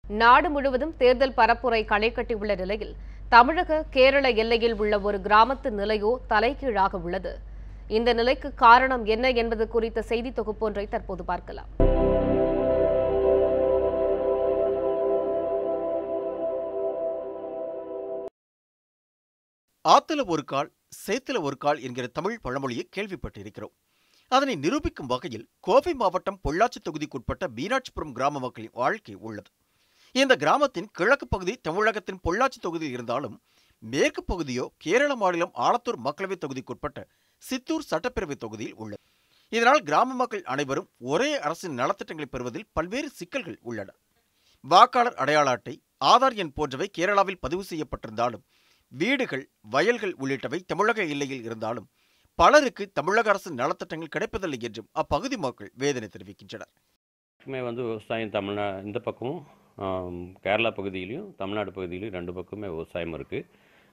நாடு முழுவதும் தேர்தல் பரப்புரை களை கட்டியுள்ள நிலையில் தமிழக கேரள எல்லையில் உள்ள ஒரு கிராமத்து நிலையோ தலைகீழாக உள்ளது. இந்த நிலைக்கு காரணம் என்ன என்பது குறித்த செய்தி தொகுப்பொன்றை தற்போது பார்க்கலாம். ஆத்துல ஒரு கால் சேத்துல ஒரு கால் என்கிற தமிழ் பழமொழியை கேள்விப்பட்டிருக்கிறோம். அதனை நிரூபிக்கும் வகையில் கோவை மாவட்டம் பொள்ளாச்சி தொகுதிக்குட்பட்ட மீனாட்சிபுரம் கிராம மக்களின் வாழ்க்கை உள்ளது. இந்த கிராமத்தின் கிழக்கு பகுதி தமிழகத்தின் பொள்ளாச்சி தொகுதியில் இருந்தாலும் மேற்கு பகுதியோ கேரள மாநிலம் ஆலத்தூர் மக்களவை தொகுதிக்குட்பட்ட சித்தூர் சட்டப்பேரவை தொகுதியில் உள்ளது. இதனால் கிராம மக்கள் அனைவரும் ஒரே அரசின் நலத்திட்டங்களை பெறுவதில் பல்வேறு சிக்கல்கள் உள்ளன. வாக்காளர் அடையாள அட்டை, ஆதார் எண் போன்றவை கேரளாவில் பதிவு செய்யப்பட்டிருந்தாலும் வீடுகள், வயல்கள் உள்ளிட்டவை தமிழக எல்லையில் இருந்தாலும் பலருக்கு தமிழக அரசின் நலத்திட்டங்கள் கிடைப்பதில்லை என்றும் அப்பகுதி மக்கள் வேதனை தெரிவிக்கின்றனர். விவசாயம் இந்த பக்கமும் கேரளா பகுதியிலையும் தமிழ்நாடு பகுதியிலையும் ரெண்டு பக்கமே விவசாயம் இருக்குது.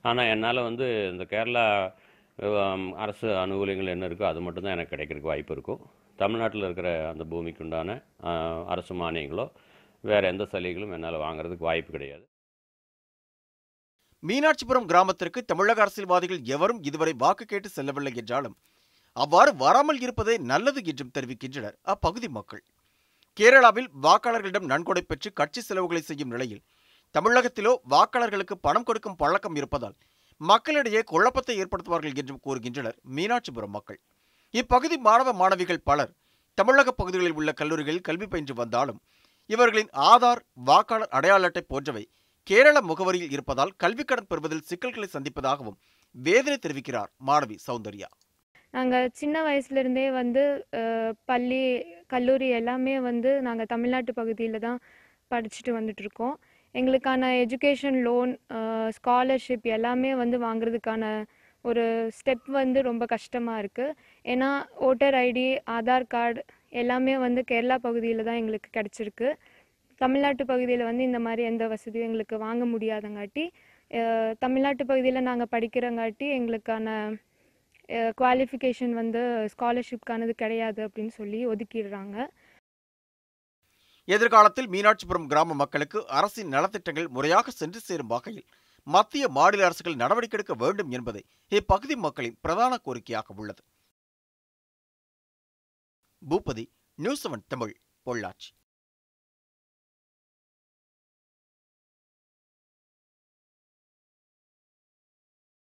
ஆனால் என்னால் இந்த கேரளா அரசு அனுகூலங்கள் என்ன இருக்கோ அது மட்டும்தான் எனக்கு கிடைக்கிறதுக்கு வாய்ப்பு இருக்கும். தமிழ்நாட்டில் இருக்கிற அந்த பூமிக்கு உண்டான அரசு மானியங்களோ வேறு எந்த சலுகைகளும் என்னால் வாங்குறதுக்கு வாய்ப்பு கிடையாது. மீனாட்சிபுரம் கிராமத்திற்கு தமிழக அரசியல்வாதிகள் எவரும் இதுவரை வாக்கு கேட்டு செல்லவில்லை என்றாலும் அவ்வாறு வராமல் இருப்பதே நல்லது என்றும் தெரிவிக்கின்றனர் அப்பகுதி மக்கள். கேரளாவில் வாக்காளர்களிடம் நன்கொடை பெற்று கட்சி செலவுகளை செய்யும் நிலையில் தமிழகத்திலோ வாக்காளர்களுக்கு பணம் கொடுக்கும் பழக்கம் இருப்பதால் மக்களிடையே குழப்பத்தை ஏற்படுத்துவார்கள் என்றும் கூறுகின்றனர் மீனாட்சிபுரம் மக்கள். இப்பகுதி மாணவ மாணவிகள் பலர் தமிழக பகுதிகளில் உள்ள கல்லூரிகளில் கல்வி பயின்று வந்தாலும் இவர்களின் ஆதார், வாக்காளர் அடையாள அட்டை போன்றவை கேரள முகவரியில் இருப்பதால் கல்விக் கடன் பெறுவதில் சிக்கல்களை சந்திப்பதாகவும் வேதனை தெரிவிக்கிறார் மாணவி சௌந்தர்யா. நாங்கள் சின்ன வயசுலேருந்தே பள்ளி, கல்லூரி எல்லாமே நாங்கள் தமிழ்நாட்டு பகுதியில் தான் படிச்சுட்டு வந்துட்டுருக்கோம். எங்களுக்கான எஜுகேஷன் லோன், ஸ்காலர்ஷிப் எல்லாமே வாங்குறதுக்கான ஒரு ஸ்டெப் ரொம்ப கஷ்டமாக இருக்குது. ஏன்னா ஓட்டர் ஐடி, ஆதார் கார்டு எல்லாமே கேரளா பகுதியில் தான் எங்களுக்கு கிடச்சிருக்கு. தமிழ்நாட்டு பகுதியில் இந்த மாதிரி எந்த வசதியும் எங்களுக்கு வாங்க முடியாதங்காட்டி, தமிழ்நாட்டு பகுதியில் நாங்கள் படிக்கிறங்காட்டி எங்களுக்கான குவாலிஃபிகேஷன் ஸ்காலர்ஷிப்கானது கிடையாது அப்படின்னு சொல்லி ஒதுக்கிடுறாங்க. எதிர்காலத்தில் மீனாட்சிபுரம் கிராம மக்களுக்கு அரசின் நலத்திட்டங்கள் முறையாக சென்று சேரும் வகையில் மத்திய, மாநில அரசுகள் நடவடிக்கை எடுக்க வேண்டும் என்பதை இப்பகுதி மக்களின் பிரதான கோரிக்கையாக உள்ளது. பூபதி, நியூஸ் 7 தமிழ், பொள்ளாச்சி.